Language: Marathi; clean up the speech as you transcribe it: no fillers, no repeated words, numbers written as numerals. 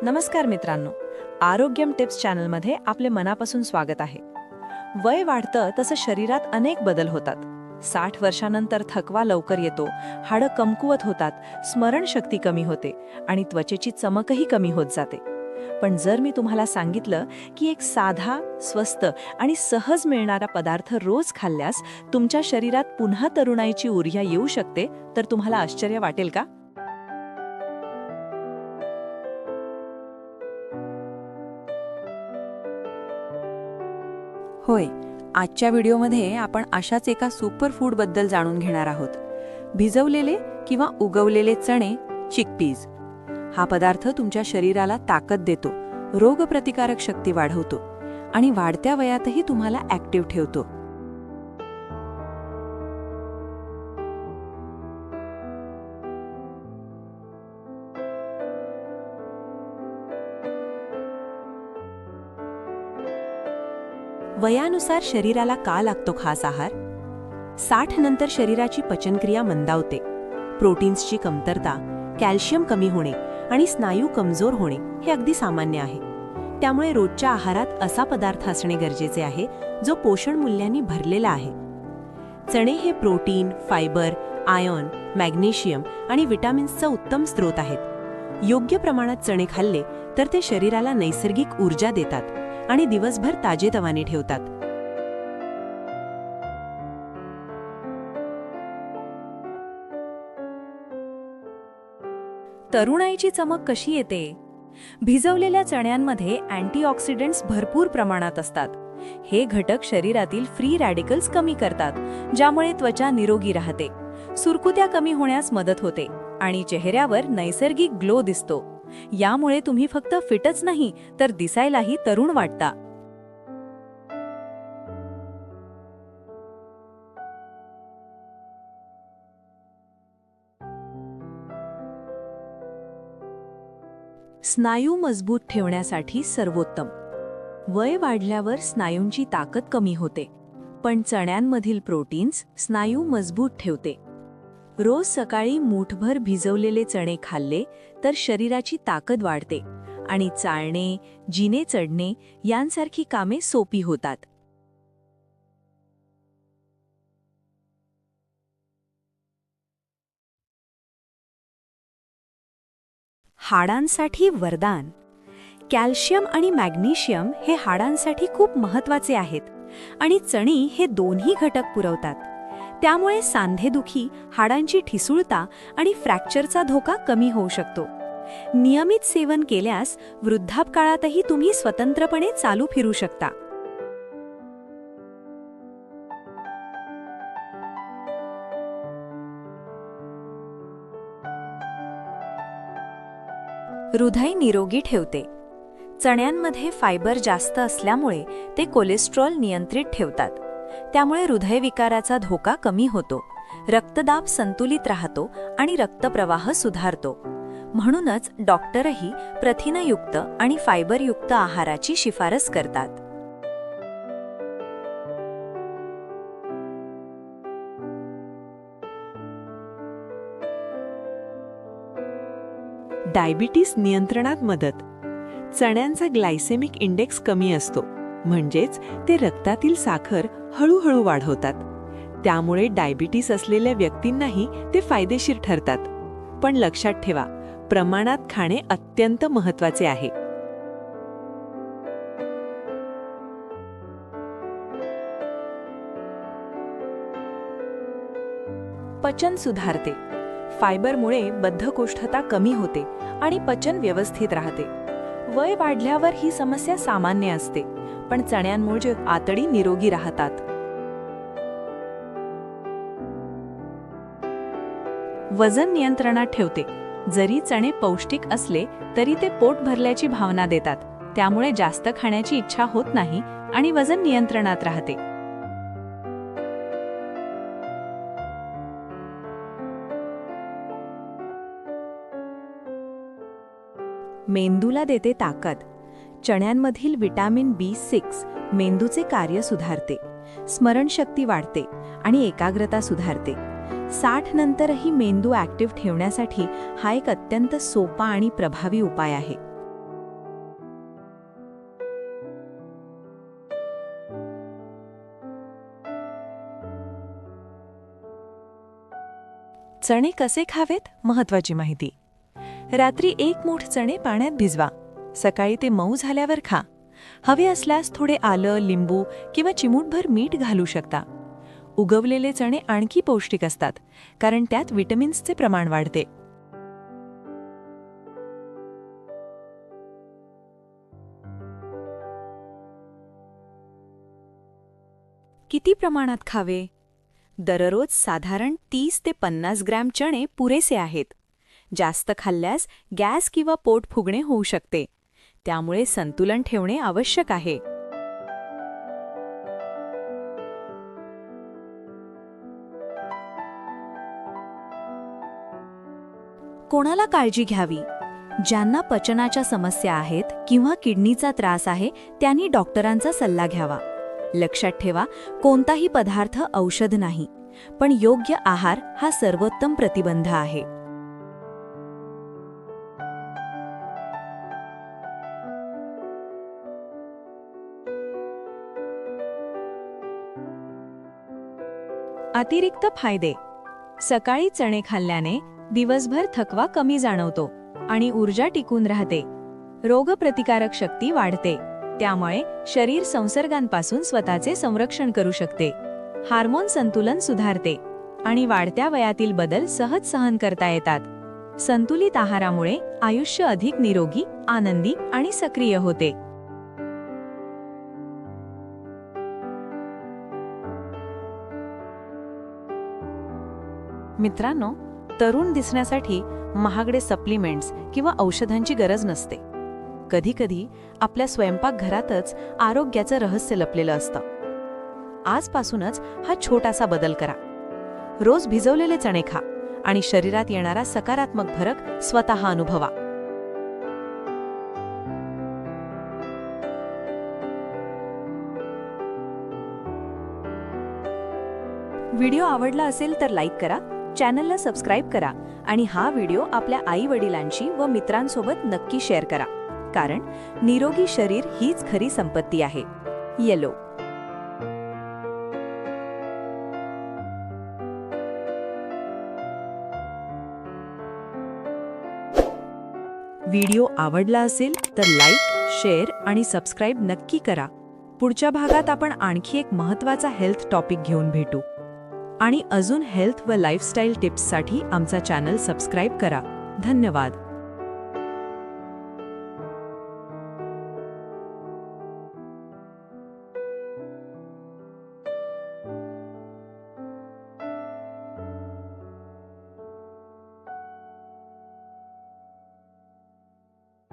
नमस्कार मित्रांनो, आरोग्यम टिप्स चॅनलमध्ये आपले मनापासून स्वागत आहे. वय वाढतं तसं शरीरात अनेक बदल होतात. 60 वर्षानंतर थकवा लवकर येतो, हाडं कमकुवत होतात, स्मरणशक्ती कमी होते आणि त्वचेची चमकही कमी होत जाते. पण जर मी तुम्हाला सांगितलं की एक साधा, स्वस्त आणि सहज मिळणारा पदार्थ रोज खाल्ल्यास तुमच्या शरीरात पुन्हा तरुणाईची ऊर्जा येऊ शकते, तर तुम्हाला आश्चर्य वाटेल का? होय, आजच्या व्हिडिओमध्ये आपण अशाच एका सुपर फूडबद्दल जाणून घेणार आहोत. भिजवलेले किंवा उगवलेले चणे, चिकपीज. हा पदार्थ तुमच्या शरीराला ताकद देतो, रोगप्रतिकारक शक्ती वाढवतो आणि वाढत्या वयातही तुम्हाला ॲक्टिव्ह ठेवतो. वयानुसार शरीराला का लागतो खास आहार? 60 नंतर शरीराची पचनक्रिया मंदावते. प्रोटीन्सची कमतरता, कॅल्शियम कमी होणे आणि स्नायू कमजोर होणे हे अगदी सामान्य आहे. त्यामुळे रोजच्या आहारात असा पदार्थ असणे गरजेचे आहे जो पोषण मूल्यांनी भरलेला आहे. चणे हे प्रोटीन, फायबर, आयर्न, मॅग्नेशियम आणि विटामिन्सचा उत्तम स्रोत आहेत. योग्य प्रमाणात चणे खाल्ले तर ते शरीराला नैसर्गिक ऊर्जा देतात आणि दिवसभर ताजेतवाने ठेवतात. तरुणाईची चमक कशी येते? भिजवलेल्या चण्यांमध्ये अँटीऑक्सिडंट्स भरपूर प्रमाणात असतात. हे घटक शरीरातील फ्री रॅडिकल्स कमी करतात, ज्यामुळे त्वचा निरोगी राहते, सुरकुत्या कमी होण्यास मदत होते आणि चेहऱ्यावर नैसर्गिक ग्लो दिसतो. यामुळे तुम्ही फक्त फिटच नाही तर दिसायलाही तरुण वाटता. स्नायू मजबूत ठेवण्यासाठी सर्वोत्तम. वय वाढल्यावर स्नायूंची ताकद कमी होते, पण चण्यांमधील प्रोटीन्स स्नायू मजबूत ठेवते. रोज सकाळी मूठभर भिजवलेले चणे खाल्ले तर शरीराची ताकद वाढते आणि चालणे, जिने चढणे यांसारखी कामे सोपी होतात. हाडांसाठी वरदान. कॅल्शियम आणि मॅग्नेशियम हे हाडांसाठी खूप महत्त्वाचे आहेत आणि चणी हे दोन्ही घटक पुरवतात. त्यामुळे सांधेदुखी, हाडांची ठिसूळता आणि फ्रॅक्चरचा धोका कमी होऊ शकतो. नियमित सेवन केल्यास वृद्धापकाळातही तुम्ही स्वतंत्रपणे चालू फिरू शकता. हृदय निरोगी ठेवते. चण्यांमध्ये फायबर जास्त असल्यामुळे ते कोलेस्ट्रॉल नियंत्रित ठेवतात. त्यामुळे हृदयविकाराचा धोका कमी होतो, रक्तदाब संतुलित राहतो आणि रक्तप्रवाह सुधारतो. म्हणूनच डॉक्टरही प्रथिनयुक्त आणि फायबरयुक्त आहाराची शिफारस करतात. डायबिटीस नियंत्रणात मदत. चण्यांचा ग्लायसेमिक इंडेक्स कमी असतो, म्हणजेच ते रक्तातील साखर हळूहळू वाढवतात. त्यामुळे डायबिटीस असलेल्या व्यक्तींनाही ते फायदेशीर ठरतात. पण लक्षात ठेवा, प्रमाणात खाणे अत्यंत महत्त्वाचे आहे. पचन सुधारते. फायबरमुळे बद्धकोष्ठता कमी होते आणि पचन व्यवस्थित राहते. वय वाढल्यावर ही समस्या सामान्य असते, पण चण्यांमुळे आतडी निरोगी राहतात. वजन नियंत्रणात ठेवते. जरी चणे पौष्टिक असले तरी ते पोट भरल्याची भावना देतात. त्यामुळे जास्त खाण्याची इच्छा होत नाही आणि वजन नियंत्रणात राहते. मेंदूला देते ताकद. चण्यांमधील विटॅमिन B6 मेंदूचे कार्य सुधारते, स्मरणशक्ती वाढते आणि एकाग्रता सुधारते. 60 नंतरही मेंदू ॲक्टिव्ह ठेवण्यासाठी हा एक अत्यंत सोपा आणि प्रभावी उपाय आहे. चणे कसे खावेत महत्वाची माहिती. रात्री 1 मूठ चणे पाण्यात भिजवा. सकाळी ते मऊ झाल्यावर खा. हवे असल्यास थोडे आलं, लिंबू किंवा चिमूटभर मीठ घालू शकता. उगवलेले चणे आणखी पौष्टिक असतात कारण त्यात विटॅमिन्सचे प्रमाण वाढते. किती प्रमाणात खावे? दररोज साधारण 30 ते 50 ग्रॅम चणे पुरेसे आहेत. जास्त खाल्ल्यास गॅस किंवा पोट फुगणे होऊ शकते. त्यामुळे संतुलन ठेवणे आवश्यक आहे. कोणाला काळजी घ्यावी? ज्यांना पचनाच्या समस्या आहेत किंवा किडनीचा त्रास आहे त्यांनी डॉक्टरांचा सल्ला घ्यावा. लक्षात ठेवा, कोणताही पदार्थ औषध नाही, पण योग्य आहार हा सर्वोत्तम प्रतिबंध आहे. अतिरिक्त फायदे. सकाळी चणे खाल्ल्याने दिवसभर थकवा कमी जाणवतो आणि ऊर्जा टिकून राहते. रोगप्रतिकारक शक्ती वाढते, त्यामुळे शरीर संसर्गांपासून स्वतःचे संरक्षण करू शकते. हार्मोन संतुलन सुधारते आणि वाढत्या वयातील बदल सहज सहन करता येतात. संतुलित आहारामुळे आयुष्य अधिक निरोगी, आनंदी आणि सक्रिय होते. मित्रांनो, तरुण दिसण्यासाठी महागडे सप्लिमेंट्स किंवा औषधांची गरज नसते. कधीकधी आपल्या स्वयंपाकघरातच आरोग्याचं रहस्य लपलेलं असतं. आजपासूनच हा छोटासा बदल करा. रोज भिजवलेले चणे खा आणि शरीरात येणारा सकारात्मक फरक स्वतः अनुभवा. व्हिडिओ आवडला असेल तर लाईक करा, चॅनलला सबस्क्राईब करा आणि हा व्हिडिओ आपल्या आई-वडिलांशी व मित्रांसोबत नक्की शेअर करा. कारण निरोगी शरीर हीच खरी संपत्ती आहे. येलो. व्हिडिओ आवडला असेल तर लाईक, शेअर आणि सबस्क्राईब नक्की करा. पुढच्या भागात आपण आणखी एक महत्त्वाचा हेल्थ टॉपिक घेऊन भेटू. आणि अजून हेल्थ व लाईफस्टाईल टिप्ससाठी आमचा चॅनल सबस्क्राईब करा. धन्यवाद.